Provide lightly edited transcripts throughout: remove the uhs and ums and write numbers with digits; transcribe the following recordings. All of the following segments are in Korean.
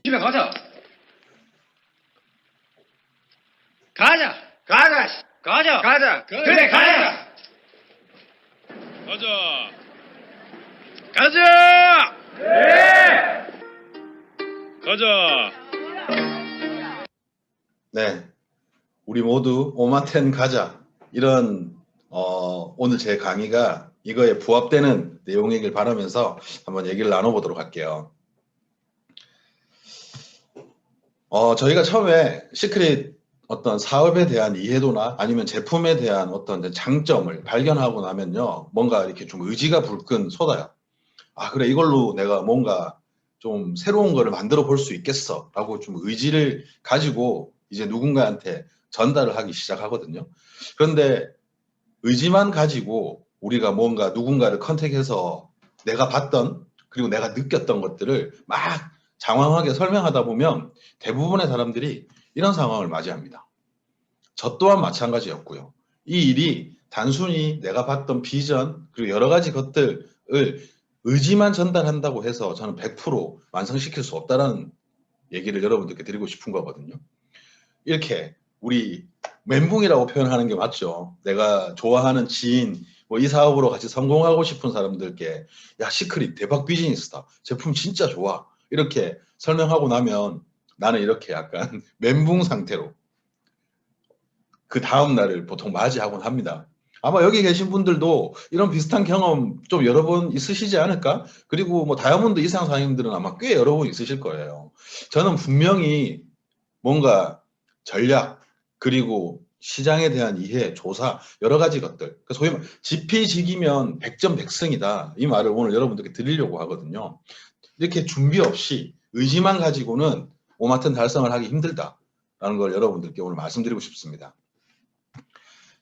집에 가자. 가자. 가자. 가자. 가자. 그래 가자. 가자. 가자. 가자. 네, 우리 모두 오마텐 가자. 이런 오늘 제 강의가 이거에 부합되는 내용이길 바라면서 한번 얘기를 나눠보도록 할게요. 저희가 처음에 시크릿 어떤 사업에 대한 이해도나 아니면 제품에 대한 어떤 장점을 발견하고 나면요, 뭔가 이렇게 좀 의지가 불끈 솟아요. 아, 그래, 이걸로 내가 뭔가 좀 새로운 거를 만들어 볼 수 있겠어 라고 좀 의지를 가지고 이제 누군가한테 전달을 하기 시작하거든요. 그런데 의지만 가지고 우리가 뭔가 누군가를 컨택해서 내가 봤던 그리고 내가 느꼈던 것들을 막 장황하게 설명하다 보면 대부분의 사람들이 이런 상황을 맞이합니다. 저 또한 마찬가지였고요. 이 일이 단순히 내가 봤던 비전 그리고 여러 가지 것들을 의지만 전달한다고 해서 저는 100% 완성시킬 수 없다는 얘기를 여러분들께 드리고 싶은 거거든요. 이렇게 우리 멘붕이라고 표현하는 게 맞죠. 내가 좋아하는 지인, 뭐 이 사업으로 같이 성공하고 싶은 사람들께 야, 시크릿 대박 비즈니스다. 제품 진짜 좋아. 이렇게 설명하고 나면 나는 이렇게 약간 멘붕 상태로 그 다음 날을 보통 맞이하곤 합니다. 아마 여기 계신 분들도 이런 비슷한 경험 좀 여러 번 있으시지 않을까? 그리고 뭐 다이아몬드 이상 사장님들은 아마 꽤 여러 번 있으실 거예요. 저는 분명히 뭔가 전략, 그리고 시장에 대한 이해, 조사, 여러 가지 것들. 소위 말 지피지기면 백전백승이다. 이 말을 오늘 여러분들께 드리려고 하거든요. 이렇게 준비 없이 의지만 가지고는 오마튼 달성을 하기 힘들다라는 걸 여러분들께 오늘 말씀드리고 싶습니다.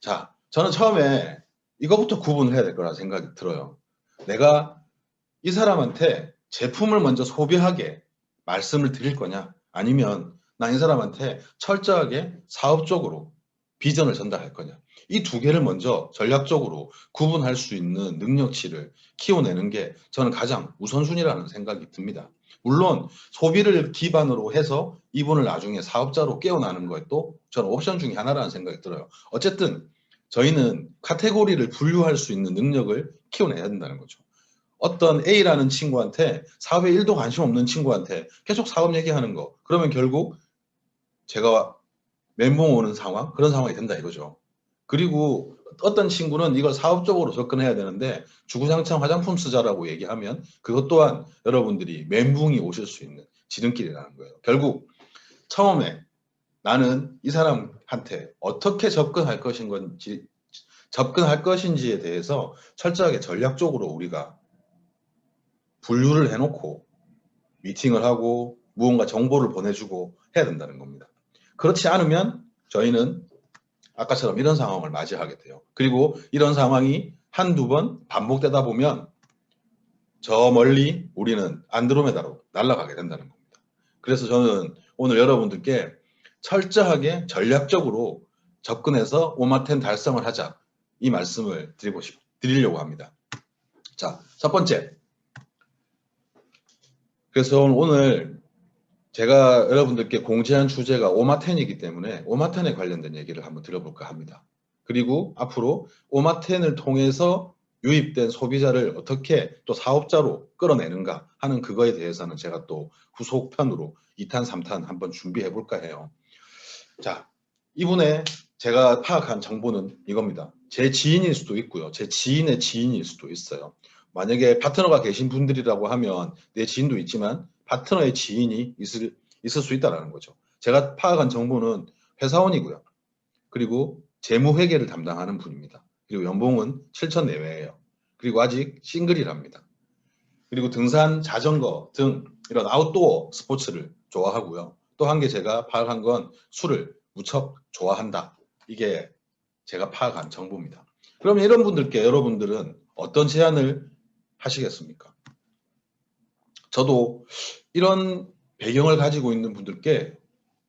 자, 저는 처음에 이거부터 구분을 해야 될 거라 생각이 들어요. 내가 이 사람한테 제품을 먼저 소비하게 말씀을 드릴 거냐, 아니면 난 이 사람한테 철저하게 사업적으로 비전을 전달할 거냐. 이 두 개를 먼저 전략적으로 구분할 수 있는 능력치를 키워내는 게 저는 가장 우선순위라는 생각이 듭니다. 물론 소비를 기반으로 해서 이분을 나중에 사업자로 깨어나는 것도 저는 옵션 중에 하나라는 생각이 들어요. 어쨌든 저희는 카테고리를 분류할 수 있는 능력을 키워내야 된다는 거죠. 어떤 A라는 친구한테 사업에 1도 관심 없는 친구한테 계속 사업 얘기하는 거, 그러면 결국 제가 멘붕 오는 상황, 그런 상황이 된다 이거죠. 그리고 어떤 친구는 이걸 사업적으로 접근해야 되는데 주구장창 화장품 쓰자라고 얘기하면 그것 또한 여러분들이 멘붕이 오실 수 있는 지름길이라는 거예요. 결국 처음에 나는 이 사람한테 어떻게 접근할 것인지에 대해서 철저하게 전략적으로 우리가 분류를 해놓고 미팅을 하고 무언가 정보를 보내주고 해야 된다는 겁니다. 그렇지 않으면 저희는 아까처럼 이런 상황을 맞이하게 돼요. 그리고 이런 상황이 한두 번 반복되다 보면 저 멀리 우리는 안드로메다로 날아가게 된다는 겁니다. 그래서 저는 오늘 여러분들께 철저하게 전략적으로 접근해서 오마텐 달성을 하자, 이 말씀을 드리려고 합니다. 자, 첫 번째. 그래서 오늘 제가 여러분들께 공지한 주제가 오마텐이기 때문에 오마텐에 관련된 얘기를 한번 드려볼까 합니다. 그리고 앞으로 오마텐을 통해서 유입된 소비자를 어떻게 또 사업자로 끌어내는가 하는 그거에 대해서는 제가 또 후속편으로 2탄, 3탄 한번 준비해 볼까 해요. 자, 이분의 제가 파악한 정보는 이겁니다. 제 지인일 수도 있고요. 제 지인의 지인일 수도 있어요. 만약에 파트너가 계신 분들이라고 하면 내 지인도 있지만 파트너의 지인이 있을 수 있다는 거죠. 제가 파악한 정보는 회사원이고요. 그리고 재무회계를 담당하는 분입니다. 그리고 연봉은 7천 내외예요. 그리고 아직 싱글이랍니다. 그리고 등산, 자전거 등 이런 아웃도어 스포츠를 좋아하고요. 또 한 개 제가 파악한 건 술을 무척 좋아한다. 이게 제가 파악한 정보입니다. 그러면 이런 분들께 여러분들은 어떤 제안을 하시겠습니까? 저도 이런 배경을 가지고 있는 분들께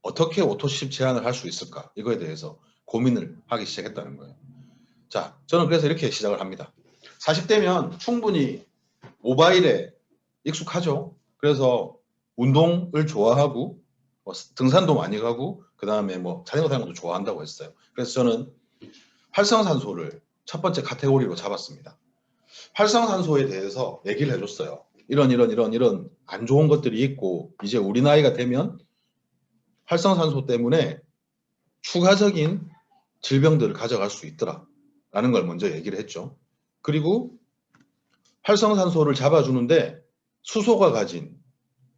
어떻게 오토십 제안을 할 수 있을까? 이거에 대해서 고민을 하기 시작했다는 거예요. 자, 저는 그래서 이렇게 시작을 합니다. 40대면 충분히 모바일에 익숙하죠. 그래서 운동을 좋아하고 뭐 등산도 많이 가고 그 다음에 뭐 자전거 타는 것도 좋아한다고 했어요. 그래서 저는 활성산소를 첫 번째 카테고리로 잡았습니다. 활성산소에 대해서 얘기를 해줬어요. 이런 안 좋은 것들이 있고 이제 우리 나이가 되면 활성산소 때문에 추가적인 질병들을 가져갈 수 있더라 라는 걸 먼저 얘기를 했죠. 그리고 활성산소를 잡아주는데 수소가 가진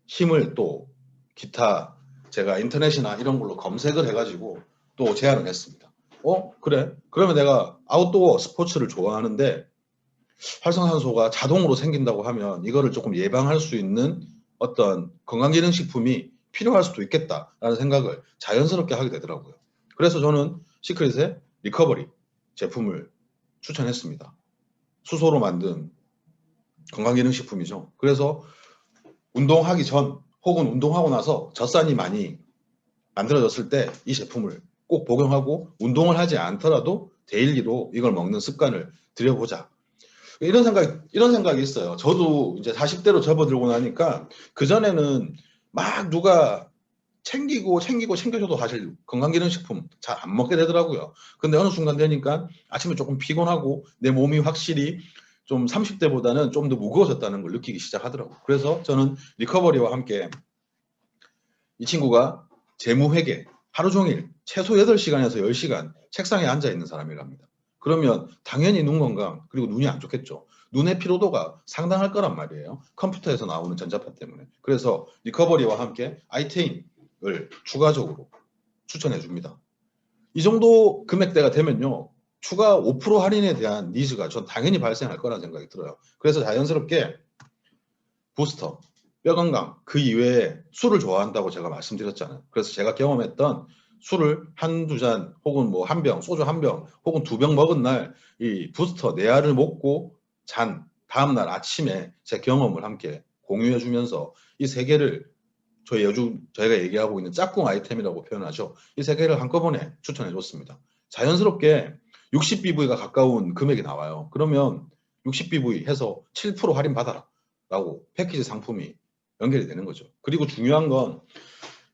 힘을 또 기타 제가 인터넷이나 이런 걸로 검색을 해가지고 또 제안을 했습니다. 그래? 그러면 내가 아웃도어 스포츠를 좋아하는데 활성산소가 자동으로 생긴다고 하면 이거를 조금 예방할 수 있는 어떤 건강기능식품이 필요할 수도 있겠다라는 생각을 자연스럽게 하게 되더라고요. 그래서 저는 시크릿의 리커버리 제품을 추천했습니다. 수소로 만든 건강기능식품이죠. 그래서 운동하기 전 혹은 운동하고 나서 젖산이 많이 만들어졌을 때 이 제품을 꼭 복용하고 운동을 하지 않더라도 데일리로 이걸 먹는 습관을 들여보자. 이런 생각이 있어요. 저도 이제 40대로 접어들고 나니까 그전에는 막 누가 챙겨줘도 사실 건강기능식품 잘 안 먹게 되더라고요. 근데 어느 순간 되니까 아침에 조금 피곤하고 내 몸이 확실히 좀 30대보다는 좀 더 무거워졌다는 걸 느끼기 시작하더라고요. 그래서 저는 리커버리와 함께 이 친구가 재무회계 하루 종일 최소 8시간에서 10시간 책상에 앉아 있는 사람이랍니다. 그러면 당연히 눈 건강 그리고 눈이 안 좋겠죠. 눈의 피로도가 상당할 거란 말이에요. 컴퓨터에서 나오는 전자파 때문에. 그래서 리커버리와 함께 아이테인을 추가적으로 추천해 줍니다. 이 정도 금액대가 되면요. 추가 5% 할인에 대한 니즈가 전 당연히 발생할 거라는 생각이 들어요. 그래서 자연스럽게 부스터, 뼈 건강 그 이외에 술을 좋아한다고 제가 말씀드렸잖아요. 그래서 제가 경험했던 술을 한두 잔 혹은 뭐 한 병, 소주 한 병 혹은 2병 먹은 날 이 부스터 4알을 먹고 잔 다음날 아침에 제 경험을 함께 공유해 주면서 이 세 개를 저희가 얘기하고 있는 짝꿍 아이템이라고 표현하죠. 이 세 개를 한꺼번에 추천해 줬습니다. 자연스럽게 60BV가 가까운 금액이 나와요. 그러면 60BV 해서 7% 할인 받아라 라고 패키지 상품이 연결이 되는 거죠. 그리고 중요한 건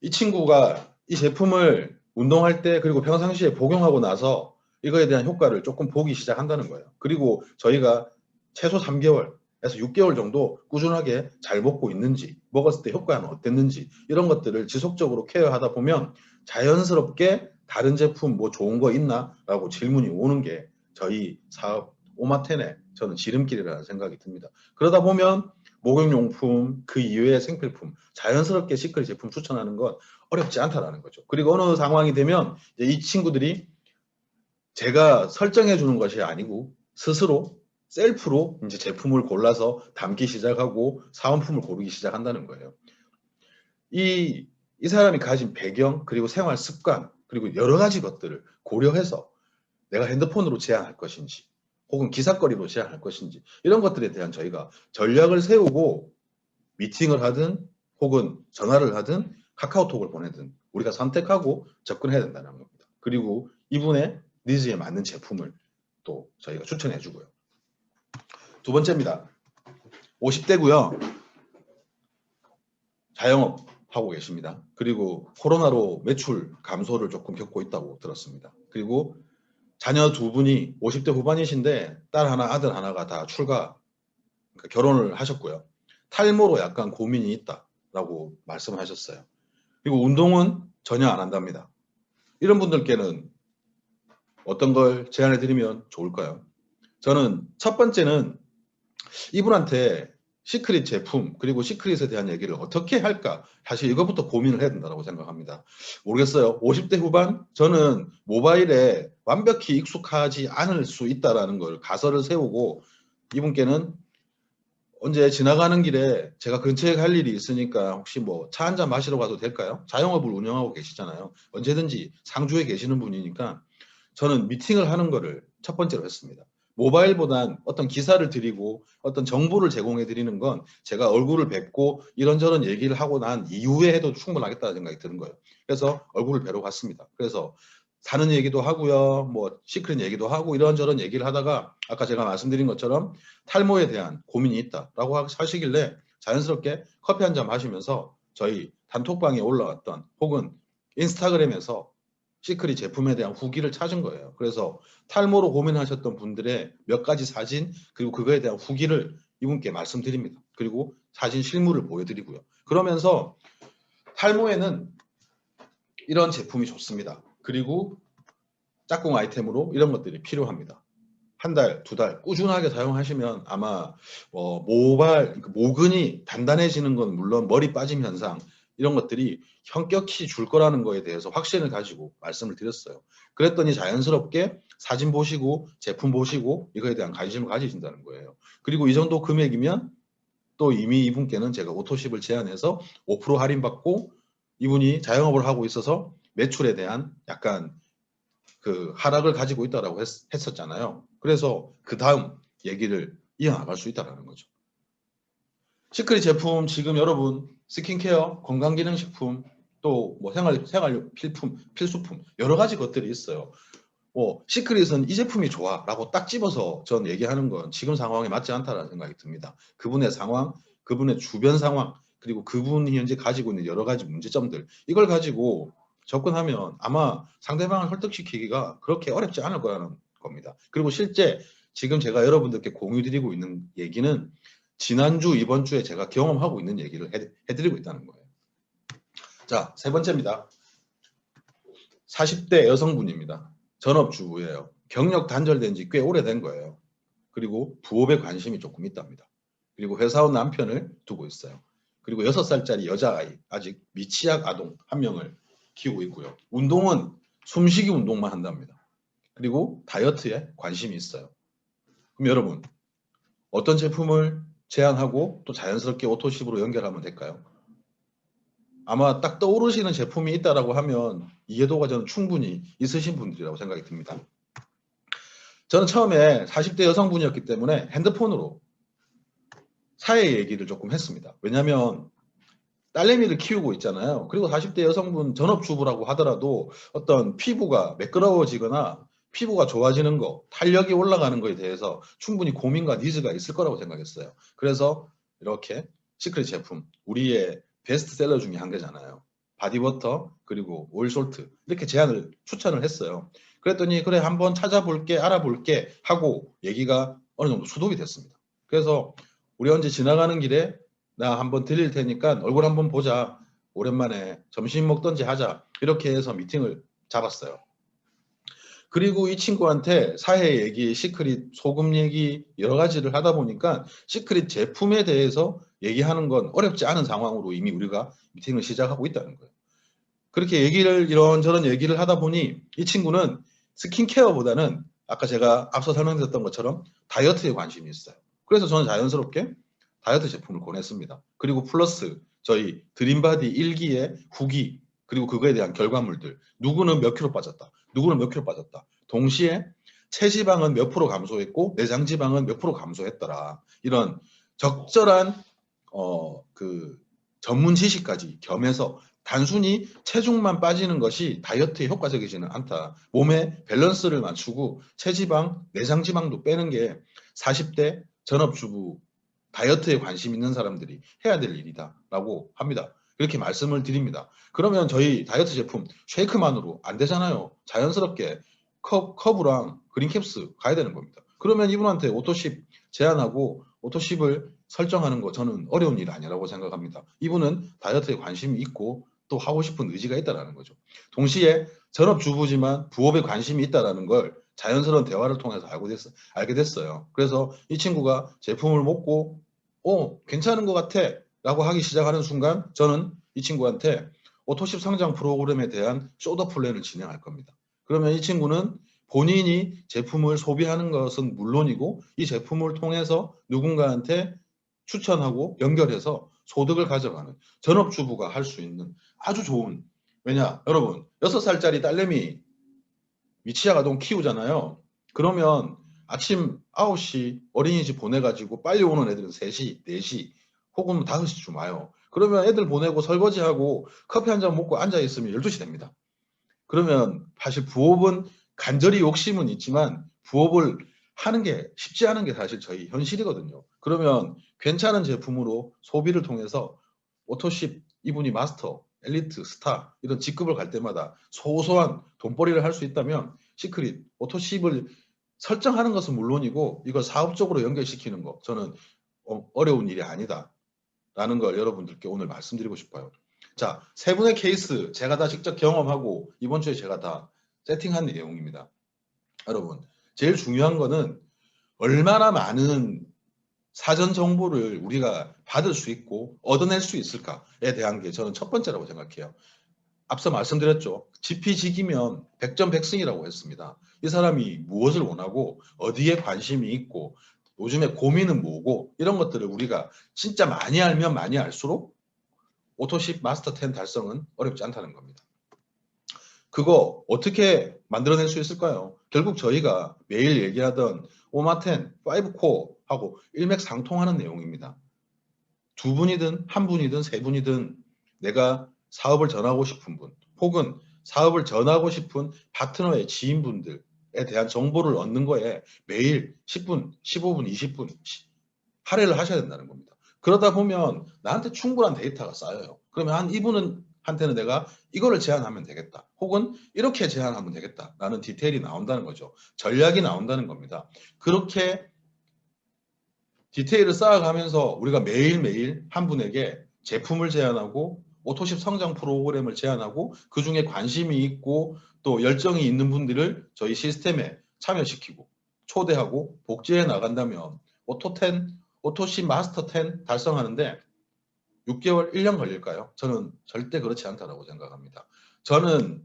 이 친구가 이 제품을 운동할 때 그리고 평상시에 복용하고 나서 이거에 대한 효과를 조금 보기 시작한다는 거예요. 그리고 저희가 최소 3개월에서 6개월 정도 꾸준하게 잘 먹고 있는지, 먹었을 때 효과는 어땠는지 이런 것들을 지속적으로 케어하다 보면 자연스럽게 다른 제품 뭐 좋은 거 있나? 라고 질문이 오는 게 저희 사업 오마텐의 저는 지름길이라는 생각이 듭니다. 그러다 보면 목욕용품 그 이외의 생필품 자연스럽게 시크릿 제품 추천하는 건 어렵지 않다라는 거죠. 그리고 어느 상황이 되면 이제 이 친구들이 제가 설정해 주는 것이 아니고 스스로 셀프로 이제 제품을 골라서 담기 시작하고 사은품을 고르기 시작한다는 거예요. 이 사람이 가진 배경 그리고 생활 습관 그리고 여러 가지 것들을 고려해서 내가 핸드폰으로 제한할 것인지 혹은 기사거리로 제한할 것인지 이런 것들에 대한 저희가 전략을 세우고 미팅을 하든 혹은 전화를 하든 카카오톡을 보내든 우리가 선택하고 접근해야 된다는 겁니다. 그리고 이분의 니즈에 맞는 제품을 또 저희가 추천해 주고요. 두 번째입니다. 50대고요. 자영업 하고 계십니다. 그리고 코로나로 매출 감소를 조금 겪고 있다고 들었습니다. 그리고 자녀 2분이 50대 후반이신데 딸 하나, 아들 하나가 다 그러니까 결혼을 하셨고요. 탈모로 약간 고민이 있다라고 말씀하셨어요. 그리고 운동은 전혀 안 한답니다. 이런 분들께는 어떤 걸 제안해 드리면 좋을까요? 저는 첫 번째는 이분한테 시크릿 제품 그리고 시크릿에 대한 얘기를 어떻게 할까 사실 이것부터 고민을 해야 된다고 생각합니다. 모르겠어요. 50대 후반 저는 모바일에 완벽히 익숙하지 않을 수 있다는 걸 가설을 세우고 이분께는 언제 지나가는 길에 제가 근처에 갈 일이 있으니까 혹시 뭐 차 한잔 마시러 가도 될까요? 자영업을 운영하고 계시잖아요. 언제든지 상주에 계시는 분이니까 저는 미팅을 하는 거를 첫 번째로 했습니다. 모바일보단 어떤 기사를 드리고 어떤 정보를 제공해 드리는 건 제가 얼굴을 뵙고 이런저런 얘기를 하고 난 이후에 해도 충분하겠다는 생각이 드는 거예요. 그래서 얼굴을 뵈러 갔습니다. 그래서 사는 얘기도 하고요. 뭐 시크릿 얘기도 하고 이런저런 얘기를 하다가 아까 제가 말씀드린 것처럼 탈모에 대한 고민이 있다라고 하시길래 자연스럽게 커피 한 잔 마시면서 저희 단톡방에 올라왔던 혹은 인스타그램에서 시크릿 제품에 대한 후기를 찾은 거예요. 그래서 탈모로 고민하셨던 분들의 몇 가지 사진 그리고 그거에 대한 후기를 이분께 말씀드립니다. 그리고 사진 실물을 보여드리고요. 그러면서 탈모에는 이런 제품이 좋습니다. 그리고 짝꿍 아이템으로 이런 것들이 필요합니다. 한 달, 두 달 꾸준하게 사용하시면 아마 모근이 단단해지는 건 물론 머리 빠짐 현상 이런 것들이 현격히 줄 거라는 거에 대해서 확신을 가지고 말씀을 드렸어요. 그랬더니 자연스럽게 사진 보시고 제품 보시고 이거에 대한 관심을 가지신다는 거예요. 그리고 이 정도 금액이면 또 이미 이분께는 제가 오토십을 제안해서 5% 할인받고 이분이 자영업을 하고 있어서 매출에 대한 약간 그 하락을 가지고 있다라고 했었잖아요. 그래서 그 다음 얘기를 이어나갈 수 있다는 거죠. 시크릿 제품 지금 여러분 스킨케어, 건강기능식품 또 뭐 생활 필수품 여러 가지 것들이 있어요. 시크릿은 이 제품이 좋아라고 딱 집어서 전 얘기하는 건 지금 상황에 맞지 않다는 생각이 듭니다. 그분의 상황, 그분의 주변 상황, 그리고 그분이 현재 가지고 있는 여러 가지 문제점들 이걸 가지고 접근하면 아마 상대방을 설득시키기가 그렇게 어렵지 않을 거라는 겁니다. 그리고 실제 지금 제가 여러분들께 공유드리고 있는 얘기는 지난주, 이번 주에 제가 경험하고 있는 얘기를 해드리고 있다는 거예요. 자, 세 번째입니다. 40대 여성분입니다. 전업주부예요. 경력 단절된 지 꽤 오래된 거예요. 그리고 부업에 관심이 조금 있답니다. 그리고 회사원 남편을 두고 있어요. 그리고 6살짜리 여자아이, 아직 미취학 아동 한 명을 키우고 있고요. 운동은 숨쉬기 운동만 한답니다. 그리고 다이어트에 관심이 있어요. 그럼 여러분, 어떤 제품을 제안하고 또 자연스럽게 오토십으로 연결하면 될까요? 아마 딱 떠오르시는 제품이 있다라고 하면 이해도가 저는 충분히 있으신 분들이라고 생각이 듭니다. 저는 처음에 40대 여성분이었기 때문에 핸드폰으로 사회 얘기를 조금 했습니다. 왜냐하면 딸내미를 키우고 있잖아요. 그리고 40대 여성분 전업주부라고 하더라도 어떤 피부가 매끄러워지거나 피부가 좋아지는 거, 탄력이 올라가는 거에 대해서 충분히 고민과 니즈가 있을 거라고 생각했어요. 그래서 이렇게 시크릿 제품, 우리의 베스트셀러 중에 한 개잖아요. 바디버터 그리고 오일솔트 이렇게 추천을 했어요. 그랬더니 그래 한번 찾아볼게 알아볼게 하고 얘기가 어느 정도 수독이 됐습니다. 그래서 우리 언제 지나가는 길에 나 한번 들릴 테니까 얼굴 한번 보자. 오랜만에 점심 먹던지 하자. 이렇게 해서 미팅을 잡았어요. 그리고 이 친구한테 사회 얘기, 시크릿 소금 얘기 여러 가지를 하다 보니까 시크릿 제품에 대해서 얘기하는 건 어렵지 않은 상황으로 이미 우리가 미팅을 시작하고 있다는 거예요. 그렇게 이런저런 얘기를 하다 보니 이 친구는 스킨케어보다는 아까 제가 앞서 설명드렸던 것처럼 다이어트에 관심이 있어요. 그래서 저는 자연스럽게 다이어트 제품을 권했습니다. 그리고 플러스 저희 드림바디 1기의 후기 그리고 그거에 대한 결과물들 누구는 몇 킬로 빠졌다. 누구는 몇 킬로 빠졌다. 동시에 체지방은 몇 프로 감소했고 내장지방은 몇 프로 감소했더라. 이런 적절한 그 전문 지식까지 겸해서 단순히 체중만 빠지는 것이 다이어트에 효과적이지는 않다. 몸의 밸런스를 맞추고 체지방, 내장지방도 빼는 게 40대 전업주부 다이어트에 관심 있는 사람들이 해야 될 일이다 라고 합니다. 그렇게 말씀을 드립니다. 그러면 저희 다이어트 제품 쉐이크만으로 안 되잖아요. 자연스럽게 커브랑 그린캡스 가야 되는 겁니다. 그러면 이분한테 오토십 제안하고 오토십을 설정하는 거 저는 어려운 일 아니라고 생각합니다. 이분은 다이어트에 관심이 있고 또 하고 싶은 의지가 있다는 거죠. 동시에 전업주부지만 부업에 관심이 있다는 걸 자연스러운 대화를 통해서 알게 됐어요. 그래서 이 친구가 제품을 먹고 괜찮은 것 같아 라고 하기 시작하는 순간 저는 이 친구한테 오토십 성장 프로그램에 대한 쇼더 플랜을 진행할 겁니다. 그러면 이 친구는 본인이 제품을 소비하는 것은 물론이고 이 제품을 통해서 누군가한테 추천하고 연결해서 소득을 가져가는 전업주부가 할 수 있는 아주 좋은 왜냐 여러분 6살짜리 딸내미 미취학 아동 키우잖아요. 그러면 아침 9시 어린이집 보내가지고 빨리 오는 애들은 3시, 4시 혹은 5시쯤 와요. 그러면 애들 보내고 설거지하고 커피 한 잔 먹고 앉아있으면 12시 됩니다. 그러면 사실 부업은 간절히 욕심은 있지만 부업을 하는 게 쉽지 않은 게 사실 저희 현실이거든요. 그러면 괜찮은 제품으로 소비를 통해서 오토십 이분이 마스터, 엘리트, 스타 이런 직급을 갈 때마다 소소한 돈벌이를 할 수 있다면 시크릿 오토십을 설정하는 것은 물론이고 이걸 사업적으로 연결시키는 거 저는 어려운 일이 아니다 라는 걸 여러분들께 오늘 말씀드리고 싶어요. 자, 세 분의 케이스 제가 다 직접 경험하고 이번 주에 제가 다 세팅한 내용입니다. 여러분 제일 중요한 거는 얼마나 많은 사전 정보를 우리가 받을 수 있고 얻어낼 수 있을까에 대한 게 저는 첫 번째라고 생각해요. 앞서 말씀드렸죠. 지피지기면 백전백승이라고 했습니다. 이 사람이 무엇을 원하고 어디에 관심이 있고 요즘에 고민은 뭐고 이런 것들을 우리가 진짜 많이 알면 많이 알수록 오토십 마스터 10 달성은 어렵지 않다는 겁니다. 그거 어떻게 만들어낼 수 있을까요? 결국 저희가 매일 얘기하던 오마10, 5코어하고 일맥상통하는 내용입니다. 두 분이든 한 분이든 세 분이든 내가 사업을 전하고 싶은 분 혹은 사업을 전하고 싶은 파트너의 지인분들에 대한 정보를 얻는 거에 매일 10분, 15분, 20분 할애를 하셔야 된다는 겁니다. 그러다 보면 나한테 충분한 데이터가 쌓여요. 그러면 한 이분은 한테는 내가 이거를 제안하면 되겠다. 혹은 이렇게 제안하면 되겠다. 라는 디테일이 나온다는 거죠. 전략이 나온다는 겁니다. 그렇게 디테일을 쌓아가면서 우리가 매일매일 한 분에게 제품을 제안하고 오토십 성장 프로그램을 제안하고 그 중에 관심이 있고 또 열정이 있는 분들을 저희 시스템에 참여시키고 초대하고 복제해 나간다면 오토십 마스터 10 달성하는데 6개월, 1년 걸릴까요? 저는 절대 그렇지 않다고 생각합니다. 저는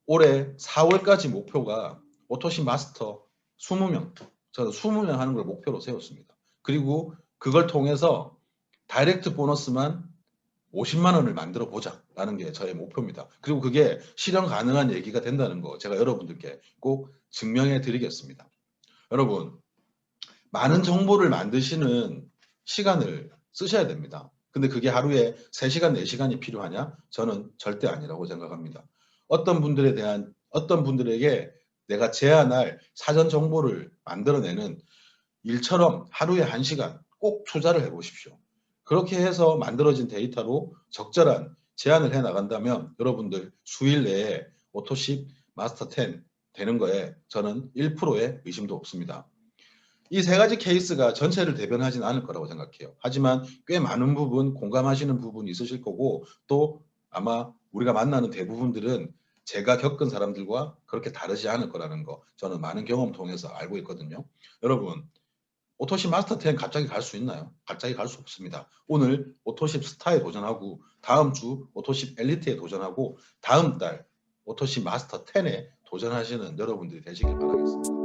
올해 4월까지 목표가 오토십 마스터 20명, 저는 20명 하는 걸 목표로 세웠습니다. 그리고 그걸 통해서 다이렉트 보너스만 50만 원을 만들어 보자라는 게 저의 목표입니다. 그리고 그게 실현 가능한 얘기가 된다는 거 제가 여러분들께 꼭 증명해 드리겠습니다. 여러분, 많은 정보를 만드시는 시간을 쓰셔야 됩니다. 근데 그게 하루에 3시간, 4시간이 필요하냐? 저는 절대 아니라고 생각합니다. 어떤 분들에게 내가 제안할 사전 정보를 만들어내는 일처럼 하루에 1시간 꼭 투자를 해보십시오. 그렇게 해서 만들어진 데이터로 적절한 제안을 해 나간다면 여러분들 수일 내에 오토십 마스터 10 되는 거에 저는 1%의 의심도 없습니다. 이 세 가지 케이스가 전체를 대변하지는 않을 거라고 생각해요. 하지만 꽤 많은 부분 공감하시는 부분이 있으실 거고 또 아마 우리가 만나는 대부분들은 제가 겪은 사람들과 그렇게 다르지 않을 거라는 거 저는 많은 경험 통해서 알고 있거든요. 여러분 오토십 마스터 10 갑자기 갈 수 있나요? 갑자기 갈 수 없습니다. 오늘 오토십 스타에 도전하고 다음 주 오토십 엘리트에 도전하고 다음 달 오토십 마스터 10에 도전하시는 여러분들이 되시길 바라겠습니다.